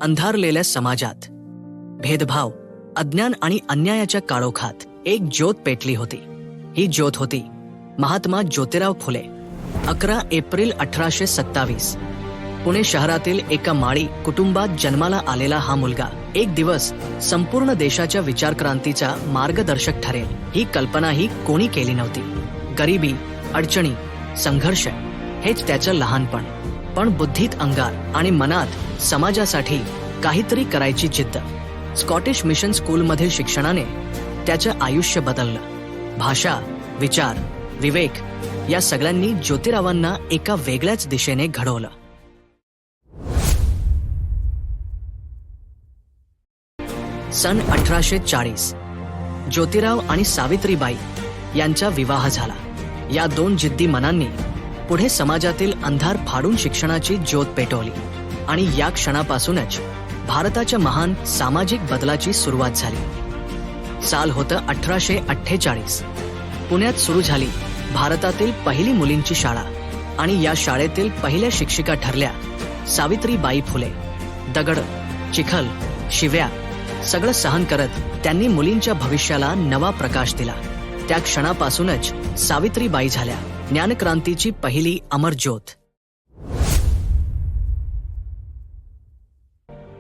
अंधारलेल्या समाजात भेदभाव, अज्ञान आणि अन्यायाच्या काळोखात एक ज्योत पेटली होती. ही ज्योत होती महात्मा ज्योतिराव फुले. 11 एप्रिल 1827 पुणे शहरातील एका माळी कुटुंबात जन्माला आलेला हा मुलगा एक दिवस संपूर्ण देशाच्या विचारक्रांतीचा मार्गदर्शक ठरेल ही कल्पनाही कोणी केली नव्हती. गरिबी, अडचणी, संघर्ष हेच त्याचं लहानपण, पण बुद्धीत अंगार आणि मनात समाजासाठी काहीतरी करायची जिद्द. स्कॉटिश मिशन स्कूलमधील शिक्षणाने त्याचं आयुष्य बदललं. भाषा, विचार, विवेक या सगळ्यांनी ज्योतिरावांना एका वेगळ्याच दिशेने घडवलं. सन 1840 ज्योतिराव आणि सावित्रीबाई यांचा विवाह झाला. या दोन जिद्दी मनांनी पुढे समाजातील अंधार फाडून शिक्षणाची ज्योत पेटवली आणि या क्षणापासूनच भारताच्या महान सामाजिक बदलाची सुरुवात झाली. साल होतं 1848. पुण्यात सुरू झाली भारतातील पहिली मुलींची शाळा आणि या शाळेतील पहिल्या शिक्षिका ठरल्या सावित्रीबाई फुले. दगड, चिखल, शिव्या सगळं सहन करत त्यांनी मुलींच्या भविष्याला नवा प्रकाश दिला. त्या क्षणापासूनच सावित्रीबाई झाल्या ज्ञानक्रांतीची पहिली अमर ज्योत.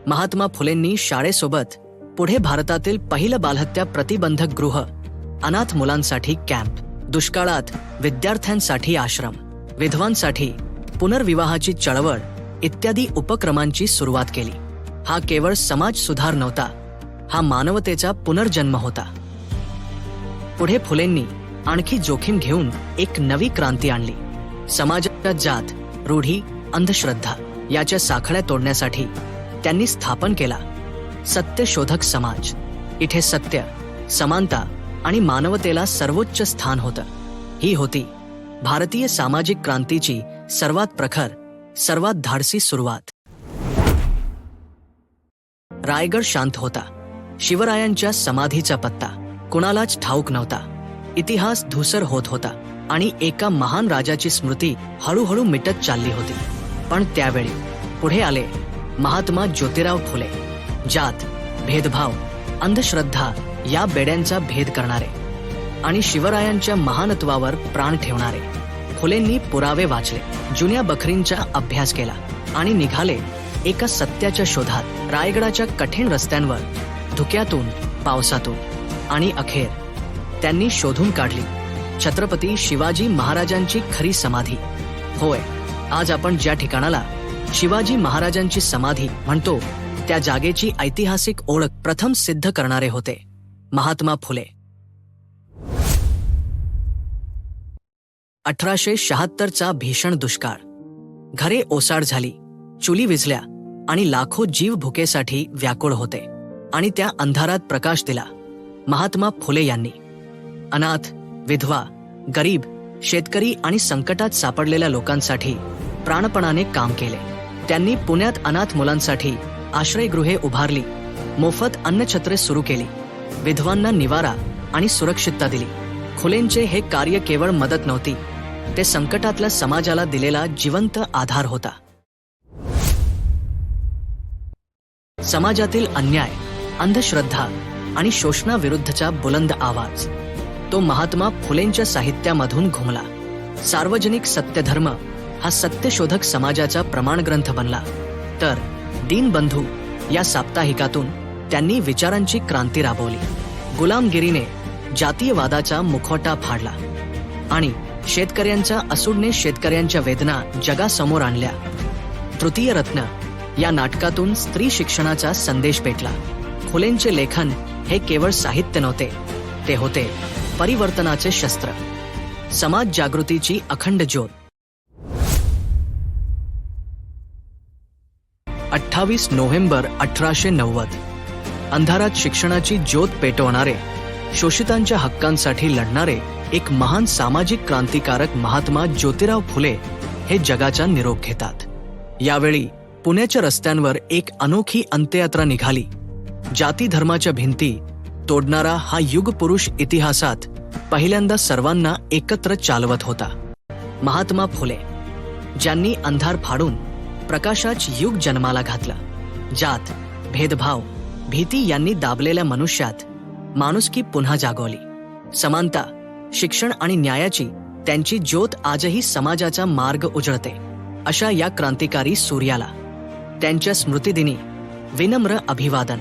महात्मा फुलेंनी शाळेसोबत पुढे भारतातील पहिलं बालहत्या प्रतिबंधक गृह, अनाथ मुलांसाठी कॅम्प, दुष्काळात विद्यार्थ्यांसाठी आश्रम, विधवांसाठी पुनर्विवाहाची चळवळ इत्यादी उपक्रमांची सुरुवात केली. हा केवळ समाज सुधार नव्हता, हा मानवतेचा पुनर्जन्म होता. पुढे फुलेंनी आणखी जोखीम घेऊन एक नवी क्रांती आणली. समाजाच्या जात, रूढी, अंधश्रद्धा याच्या साखळ्या तोडण्यासाठी त्यांनी स्थापन केला सत्यशोधक समाज. इथे सत्य, समानता आणि मानवतेला सर्वोच्च स्थान होतं. ही होती भारतीय सामाजिक क्रांतीची सर्वात प्रखर, सर्वात धाडसी सुरुवात. रायगड शांत होता. शिवरायांच्या समाधीचा पत्ता कुणालाच ठाऊक नव्हता. इतिहास धूसर होत होता आणि एका महान राजाची स्मृती हळूहळू मिटत चालली होती. पण त्यावेळी पुढे आले महात्मा ज्योतिराव फुले. जात, भेदभाव, अंधश्रद्धा या बेड्यांचा भेद करणारे आणि शिवरायांच्या महानत्वावर प्राण ठेवणारे. फुलेंनी पुरावे वाचले, जुन्या बखरींचा अभ्यास केला आणि निघाले एका सत्याच्या शोधात. रायगडाच्या कठीण रस्त्यांवर, धुक्यातून, पावसातून आणि अखेर त्यांनी शोधून काढली छत्रपती शिवाजी महाराजांची खरी समाधी. होय, आज आपण ज्या ठिकाणाला शिवाजी महाराजांची समाधी म्हणतो त्या जागेची ऐतिहासिक ओळख प्रथम सिद्ध करणारे होते महात्मा फुले. 1876चा भीषण दुष्काळ. घरे ओसाड झाली, चुली विझल्या आणि लाखो जीव भुकेसाठी व्याकुळ होते. आणि त्या अंधारात प्रकाश दिला महात्मा फुले यांनी. अनाथ, विधवा, गरीब, शेतकरी आणि संकटात सापडलेल्या लोकांसाठी प्राणपणाने काम केले. त्यांनी पुण्यात अनाथ मुलांसाठी आश्रयगृहे उभारली, मोफत अन्नछत्रे सुरू केली, विधवांना निवारा आणि सुरक्षितता दिली. फुलेंचे हे कार्य केवळ मदत नव्हती, ते संकटातल्या समाजाला दिलेला जिवंत आधार होता. समाजातील अन्याय, अंधश्रद्धा आणि शोषणाविरुद्धचा बुलंद आवाज तो महात्मा फुलेंच्या साहित्यामधून घुमला. सार्वजनिक सत्यधर्म हा सत्यशोधक समाजाचा प्रमाणग्रंथ बनला. तर दीनबंधू या साप्ताहिकातून त्यांनी विचारांची क्रांती राबवली. गुलामगिरीने जातीयवादाचा मुखवटा फाडला आणि शेतकऱ्यांचा असूडने शेतकऱ्यांच्या वेदना जगासमोर आणल्या. तृतीय रत्न या नाटकातून स्त्री शिक्षणाचा संदेश पेटला. फुलेंचे लेखन हे केवळ साहित्य नव्हते, ते होते परिवर्तनाचे शस्त्र, समाज जागृतीची अखंड ज्योत. 28 नोव्हेंबर 1890 अंधारात शिक्षणाची ज्योत पेटवणारे, शोषितांच्या हक्कांसाठी लढणारे एक महान सामाजिक क्रांतिकारक महात्मा ज्योतिराव फुले हे जगाचा निरोप घेतात. यावेळी पुण्याच्या रस्त्यांवर एक अनोखी अंत्ययात्रा निघाली. जाती धर्माच्या भिंती तोडणारा हा युगपुरुष इतिहासात पहिल्यांदा सर्वांना एकत्र चालवत होता. महात्मा फुले, ज्यांनी अंधार फाडून प्रकाशाच युग जन्माला घातला, जात, भेदभाव, भीती यांनी दाबलेल्या मनुष्यात माणुसकी पुन्हा जागवली. समानता, शिक्षण आणि न्यायाची त्यांची ज्योत आजही समाजाचा मार्ग उजळते. अशा या क्रांतिकारी सूर्याला त्यांच्या स्मृतिदिनी विनम्र अभिवादन.